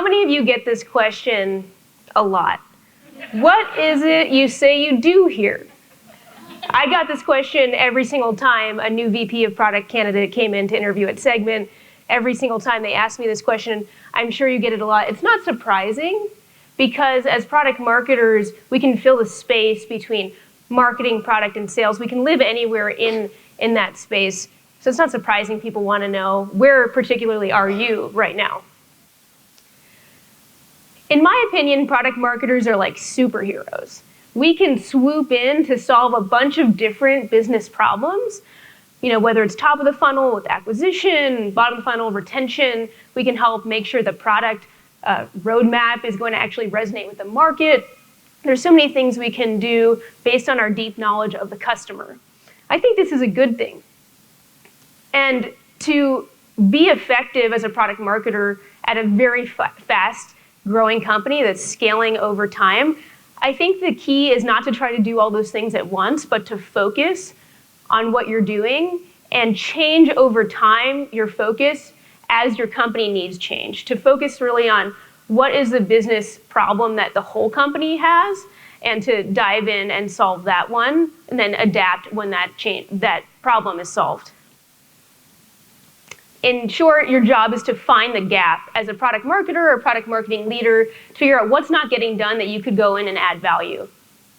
How many of you get this question a lot? What is it you say you do here? I got this question every single time a new VP of product candidate came in to interview at Segment. Every single time they ask me this question, I'm sure you get it a lot. It's not surprising because as product marketers, we can fill the space between marketing, product, and sales. We can live anywhere in that space. So it's not surprising people want to know, where particularly are you right now? In my opinion, product marketers are like superheroes. We can swoop in to solve a bunch of different business problems. Whether it's top of the funnel with acquisition, bottom of the funnel retention, we can help make sure the product roadmap is going to actually resonate with the market. There's so many things we can do based on our deep knowledge of the customer. I think this is a good thing. And to be effective as a product marketer at a very fast growing company that's scaling over time, I think the key is not to try to do all those things at once, but to focus on what you're doing and change over time your focus as your company needs change. To focus really on what is the business problem that the whole company has, and to dive in and solve that one, and then adapt when that problem is solved. In short, your job is to find the gap as a product marketer or product marketing leader to figure out what's not getting done that you could go in and add value.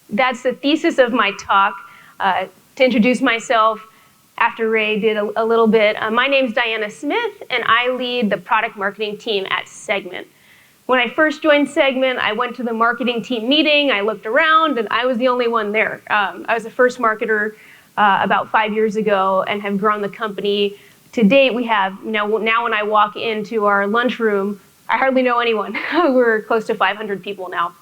That's the thesis of my talk. To introduce myself, after Ray did a little bit, my name's Diana Smith, and I lead the product marketing team at Segment. When I first joined Segment, I went to the marketing team meeting, I looked around, and I was the only one there. I was the first marketer about 5 years ago and have grown the company. To date, we have, now when I walk into our lunchroom, I hardly know anyone. We're close to 500 people now.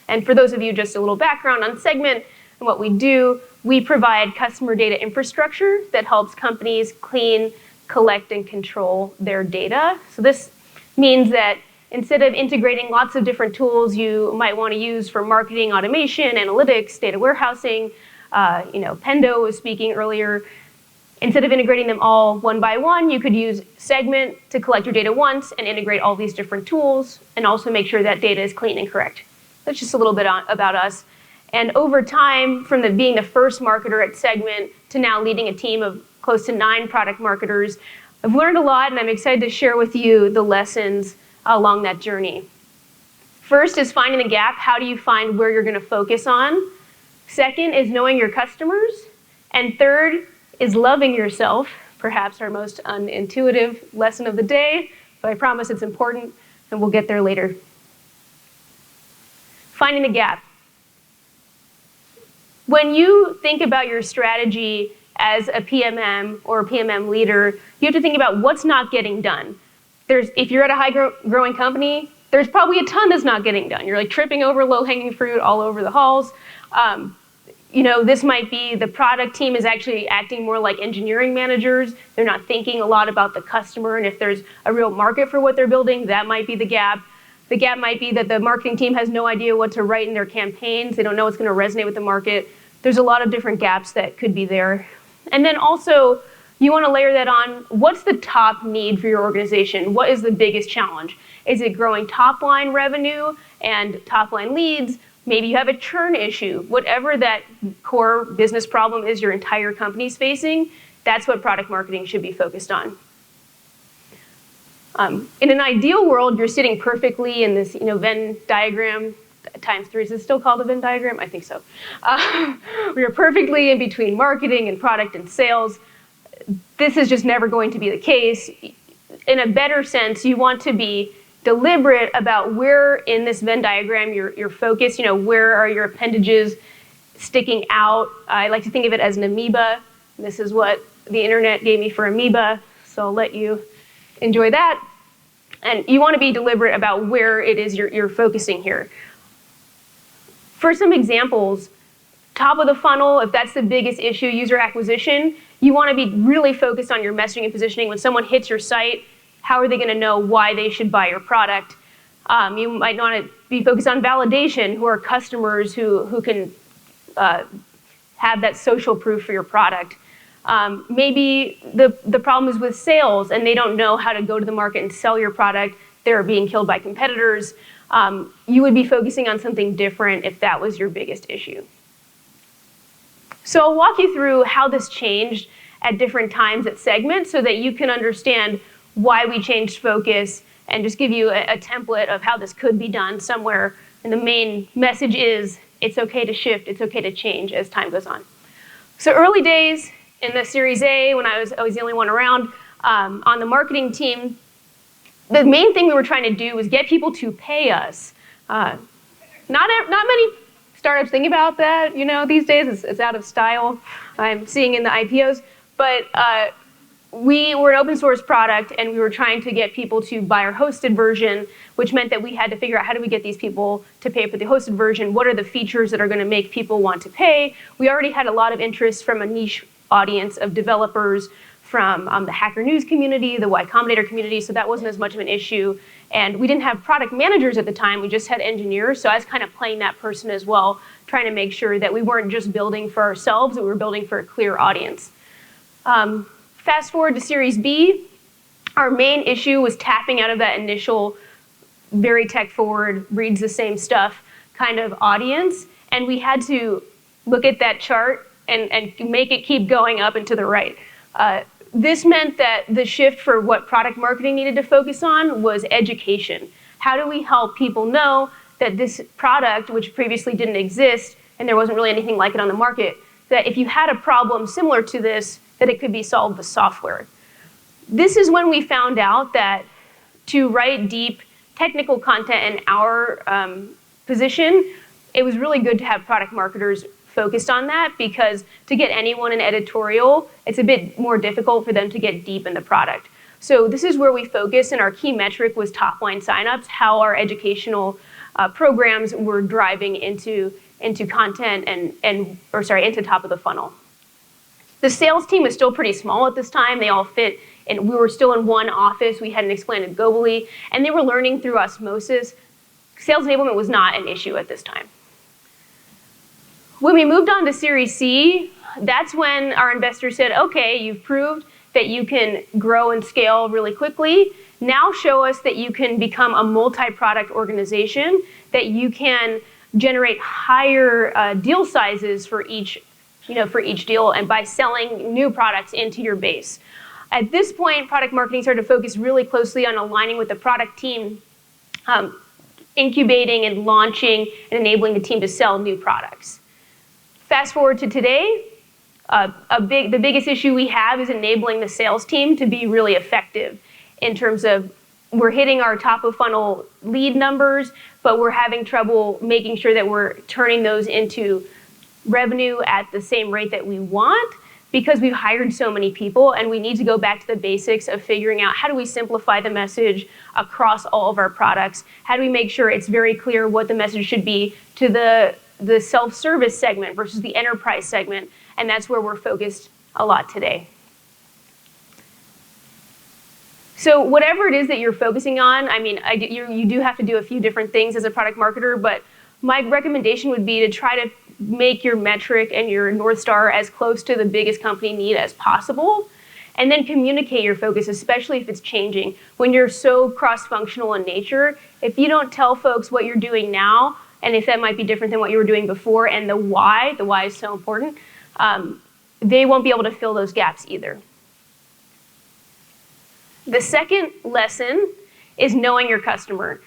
And for those of you, just a little background on Segment and what we do, we provide customer data infrastructure that helps companies clean, collect, and control their data. So this means that instead of integrating lots of different tools you might want to use for marketing, automation, analytics, data warehousing, Pendo was speaking earlier, instead of integrating them all one by one, you could use Segment to collect your data once and integrate all these different tools and also make sure that data is clean and correct. That's just a little bit about us. And over time, from being the first marketer at Segment to now leading a team of close to 9 product marketers, I've learned a lot, and I'm excited to share with you the lessons along that journey. First is finding the gap. How do you find where you're going to focus on? Second is knowing your customers. And third is loving yourself, perhaps our most unintuitive lesson of the day, but I promise it's important, and we'll get there later. Finding the gap. When you think about your strategy as a PMM or a PMM leader, you have to think about what's not getting done. If you're at a high-growing company, there's probably a ton that's not getting done. You're like tripping over low-hanging fruit all over the halls. This might be the product team is actually acting more like engineering managers. They're not thinking a lot about the customer, and if there's a real market for what they're building, that might be the gap. The gap might be that the marketing team has no idea what to write in their campaigns. They don't know what's going to resonate with the market. There's a lot of different gaps that could be there. And then also, you want to layer that on, what's the top need for your organization? What is the biggest challenge? Is it growing top-line revenue and top-line leads? Maybe you have a churn issue. Whatever that core business problem is your entire company's facing, that's what product marketing should be focused on. In an ideal world, you're sitting perfectly in this Venn diagram ×3. Is it still called a Venn diagram? I think so. We're perfectly in between marketing and product and sales. This is just never going to be the case. In a better sense, you want to be deliberate about where in this Venn diagram you're focused. Where are your appendages sticking out? I like to think of it as an amoeba. This is what the internet gave me for amoeba, so I'll let you enjoy that. And you want to be deliberate about where it is you're focusing here. For some examples, top of the funnel, if that's the biggest issue, user acquisition, you want to be really focused on your messaging and positioning. When someone hits your site, how are they going to know why they should buy your product? You might want to be focused on validation, who are customers who can have that social proof for your product. Maybe the problem is with sales and they don't know how to go to the market and sell your product. they're being killed by competitors. You would be focusing on something different if that was your biggest issue. So I'll walk you through how this changed at different times at segments so that you can understand why we changed focus and just give you a template of how this could be done somewhere. And the main message is it's okay to shift, it's okay to change as time goes on. So early days in the Series A, when I was always the only one around on the marketing team, the main thing we were trying to do was get people to pay us. Not many startups think about that, these days. It's out of style. I'm seeing in the IPOs. But we were an open source product, and we were trying to get people to buy our hosted version, which meant that we had to figure out how do we get these people to pay for the hosted version? What are the features that are going to make people want to pay? We already had a lot of interest from a niche audience of developers, from the Hacker News community, the Y Combinator community, so that wasn't as much of an issue. And we didn't have product managers at the time, we just had engineers, so I was kind of playing that person as well, trying to make sure that we weren't just building for ourselves, that we were building for a clear audience. Fast forward to Series B, our main issue was tapping out of that initial, very tech forward, reads the same stuff kind of audience, and we had to look at that chart and make it keep going up and to the right. This meant that the shift for what product marketing needed to focus on was education. How do we help people know that this product, which previously didn't exist, and there wasn't really anything like it on the market, that if you had a problem similar to this, that it could be solved with software. This is when we found out that to write deep technical content in our position, it was really good to have product marketers focused on that, because to get anyone in editorial, it's a bit more difficult for them to get deep in the product. So this is where we focused, and our key metric was top line signups, how our educational programs were driving into content into top of the funnel. The sales team was still pretty small at this time. They all fit, and we were still in one office. We hadn't expanded globally, and they were learning through osmosis. Sales enablement was not an issue at this time. When we moved on to Series C, that's when our investors said, okay, you've proved that you can grow and scale really quickly. Now show us that you can become a multi-product organization, that you can generate higher deal sizes for each deal, and by selling new products into your base. At this point, product marketing started to focus really closely on aligning with the product team, incubating and launching and enabling the team to sell new products. Fast forward to today, the biggest issue we have is enabling the sales team to be really effective in terms of we're hitting our top of funnel lead numbers, but we're having trouble making sure that we're turning those into revenue at the same rate that we want, because we've hired so many people, and we need to go back to the basics of figuring out how do we simplify the message across all of our products? How do we make sure it's very clear what the message should be to the self-service segment versus the enterprise segment? And that's where we're focused a lot today. So whatever it is that you're focusing on, I mean, you do have to do a few different things as a product marketer, but my recommendation would be to try to make your metric and your North Star as close to the biggest company need as possible, and then communicate your focus, especially if it's changing. When you're so cross-functional in nature, if you don't tell folks what you're doing now, and if that might be different than what you were doing before, and the why is so important, they won't be able to fill those gaps either. The second lesson is knowing your customer.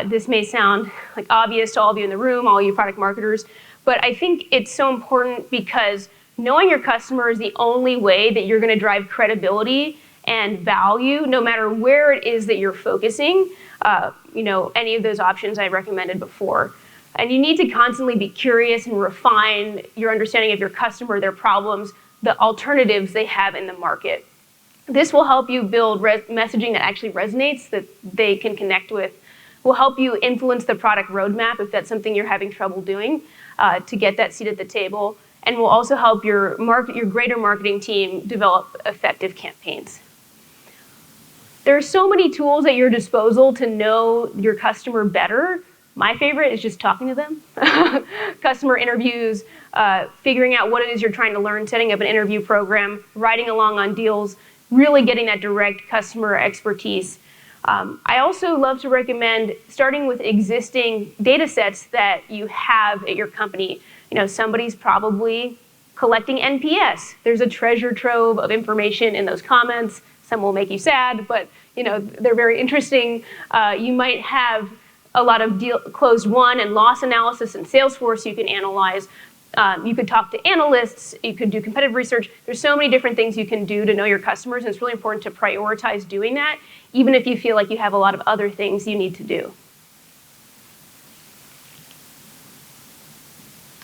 This may sound like obvious to all of you in the room, all you product marketers, but I think it's so important because knowing your customer is the only way that you're going to drive credibility and value, no matter where it is that you're focusing, any of those options I recommended before. And you need to constantly be curious and refine your understanding of your customer, their problems, the alternatives they have in the market. This will help you build messaging that actually resonates, that they can connect with. Will help you influence the product roadmap if that's something you're having trouble doing, to get that seat at the table, and will also help your greater marketing team develop effective campaigns. There are so many tools at your disposal to know your customer better. My favorite is just talking to them. Customer interviews, figuring out what it is you're trying to learn, setting up an interview program, riding along on deals, really getting that direct customer expertise. I also love to recommend starting with existing data sets that you have at your company. Somebody's probably collecting NPS. There's a treasure trove of information in those comments. Some will make you sad, but they're very interesting. You might have a lot of closed won and loss analysis in Salesforce you can analyze. You could talk to analysts. You could do competitive research. There's so many different things you can do to know your customers, and it's really important to prioritize doing that, even if you feel like you have a lot of other things you need to do.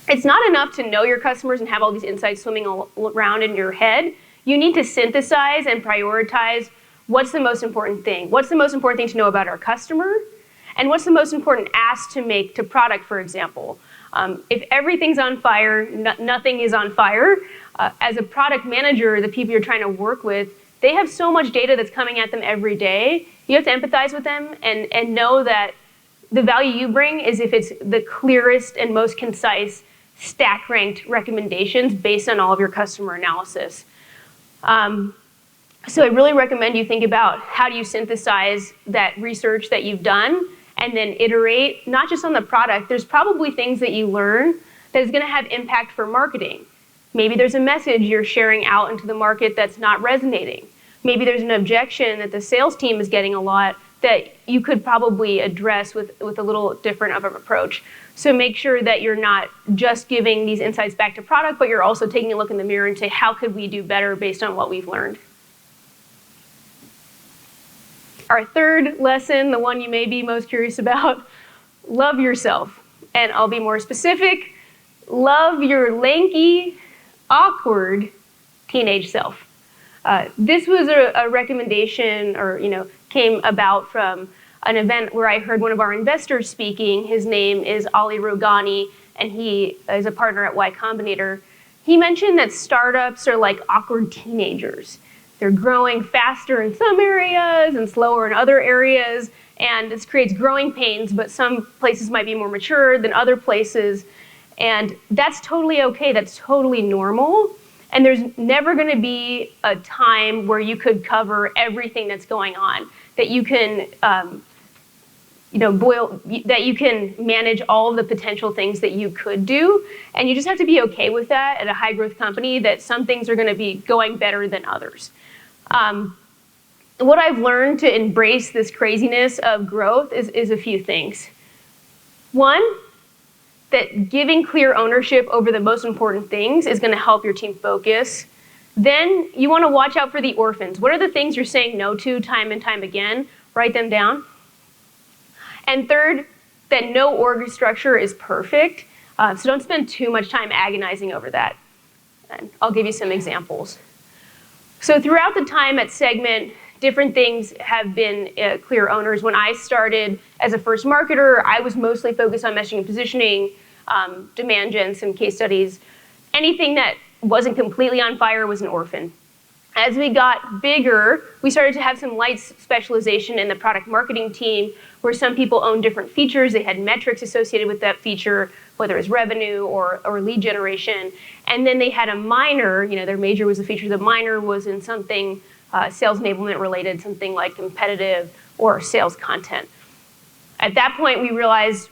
It's not enough to know your customers and have all these insights swimming around in your head. You need to synthesize and prioritize what's the most important thing. What's the most important thing to know about our customer? And what's the most important ask to make to product, for example? If everything's on fire, nothing is on fire. As a product manager, the people you're trying to work with, they have so much data that's coming at them every day. You have to empathize with them and know that the value you bring is if it's the clearest and most concise stack ranked recommendations based on all of your customer analysis. So I really recommend you think about how do you synthesize that research that you've done and then iterate, not just on the product. There's probably things that you learn that is going to have impact for marketing. Maybe there's a message you're sharing out into the market that's not resonating. Maybe there's an objection that the sales team is getting a lot that you could probably address with a little different of an approach. So make sure that you're not just giving these insights back to product, but you're also taking a look in the mirror and say, how could we do better based on what we've learned? Our third lesson, the one you may be most curious about, love yourself. And I'll be more specific, love your lanky, awkward teenage self. This was a recommendation came about from an event where I heard one of our investors speaking. His name is Ali Rogani, and he is a partner at Y Combinator. He mentioned that startups are like awkward teenagers. They're growing faster in some areas and slower in other areas, and this creates growing pains, but some places might be more mature than other places, and that's totally okay. That's totally normal, and there's never going to be a time where you could cover everything that's going on, that you can that you can manage all of the potential things that you could do, and you just have to be okay with that at a high growth company, that some things are going to be going better than others. What I've learned to embrace this craziness of growth is a few things. One, that giving clear ownership over the most important things is going to help your team focus. Then you want to watch out for the orphans. What are the things you're saying no to time and time again? Write them down. And third, that no org structure is perfect, so don't spend too much time agonizing over that. And I'll give you some examples. So throughout the time at Segment, different things have been clear owners. When I started as a first marketer, I was mostly focused on messaging and positioning, demand gen, some case studies. Anything that wasn't completely on fire was an orphan. As we got bigger, we started to have some light specialization in the product marketing team, where some people owned different features. They had metrics associated with that feature, whether it was revenue or lead generation. And then they had a minor, their major was the feature. The minor was in something sales enablement related, something like competitive or sales content. At that point, we realized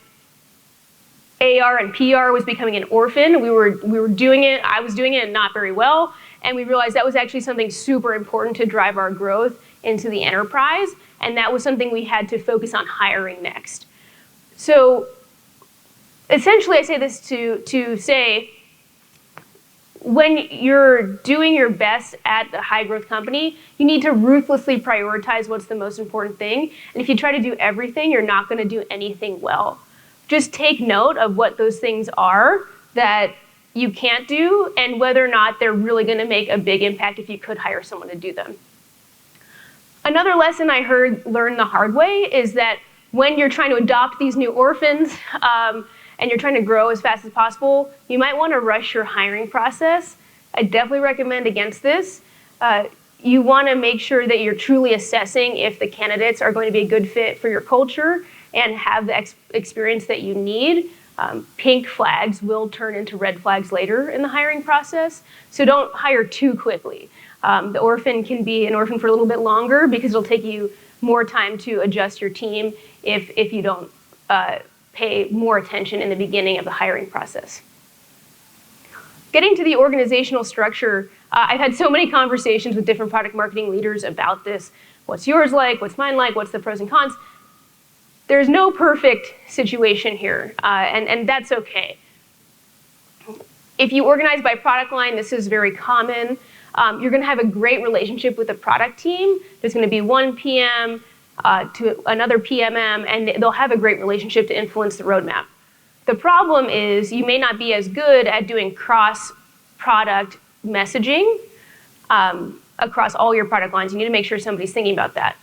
AR and PR was becoming an orphan. We were doing it, I was doing it, and not very well. And we realized that was actually something super important to drive our growth into the enterprise. And that was something we had to focus on hiring next. So essentially, I say this to say, when you're doing your best at a high growth company, you need to ruthlessly prioritize what's the most important thing. And if you try to do everything, you're not going to do anything well. Just take note of what those things are that you can't do, and whether or not they're really going to make a big impact if you could hire someone to do them. Another lesson I learned the hard way is that when you're trying to adopt these new orphans and you're trying to grow as fast as possible, you might want to rush your hiring process. I definitely recommend against this. You want to make sure that you're truly assessing if the candidates are going to be a good fit for your culture and have the experience that you need. Pink flags will turn into red flags later in the hiring process, so don't hire too quickly. The orphan can be an orphan for a little bit longer because it'll take you more time to adjust your team if you don't pay more attention in the beginning of the hiring process. Getting to the organizational structure, I've had so many conversations with different product marketing leaders about this. What's yours like? What's mine like? What's the pros and cons? There's no perfect situation here, and that's okay. If you organize by product line, this is very common. You're going to have a great relationship with the product team. There's going to be one PM to another PMM, and they'll have a great relationship to influence the roadmap. The problem is you may not be as good at doing cross-product messaging across all your product lines. You need to make sure somebody's thinking about that.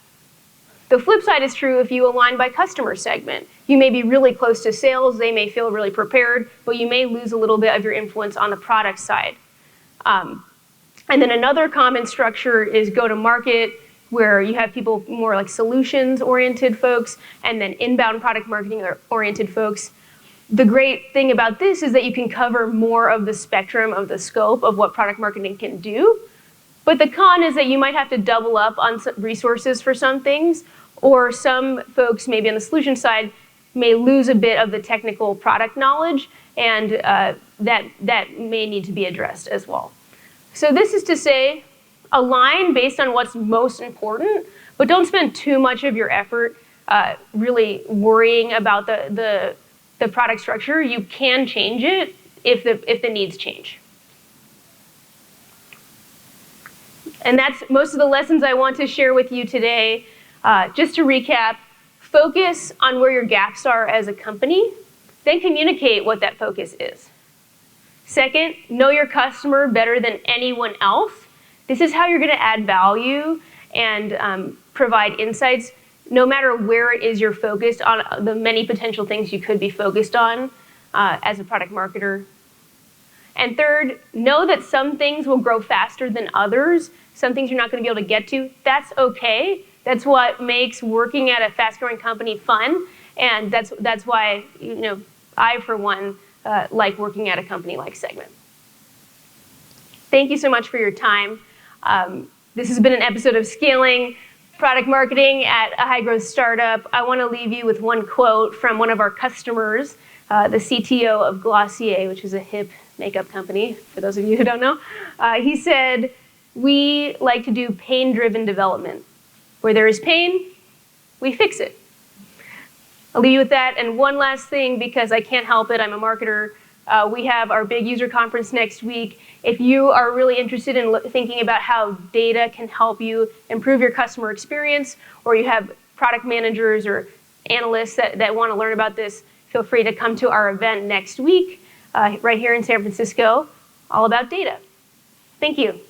The flip side is true if you align by customer segment. You may be really close to sales, they may feel really prepared, but you may lose a little bit of your influence on the product side. And then another common structure is go-to-market, where you have people more like solutions-oriented folks, and then inbound product marketing-oriented folks. The great thing about this is that you can cover more of the spectrum of the scope of what product marketing can do. But the con is that you might have to double up on some resources for some things, or some folks maybe on the solution side may lose a bit of the technical product knowledge, and that may need to be addressed as well. So this is to say, align based on what's most important, but don't spend too much of your effort really worrying about the product structure. You can change it if the needs change. And that's most of the lessons I want to share with you today. Just to recap, focus on where your gaps are as a company, then communicate what that focus is. Second, know your customer better than anyone else. This is how you're going to add value and provide insights, no matter where it is you're focused on, the many potential things you could be focused on as a product marketer. And third, know that some things will grow faster than others. Some things you're not going to be able to get to. That's okay. That's what makes working at a fast-growing company fun, and that's why I, for one, like working at a company like Segment. Thank you so much for your time. This has been an episode of Scaling Product Marketing at a High-Growth Startup. I want to leave you with one quote from one of our customers, the CTO of Glossier, which is a hip makeup company, for those of you who don't know. He said, "We like to do pain-driven development. Where there is pain, we fix it." I'll leave you with that. And one last thing, because I can't help it, I'm a marketer. We have our big user conference next week. If you are really interested in thinking about how data can help you improve your customer experience, or you have product managers or analysts that want to learn about this, feel free to come to our event next week, right here in San Francisco, all about data. Thank you.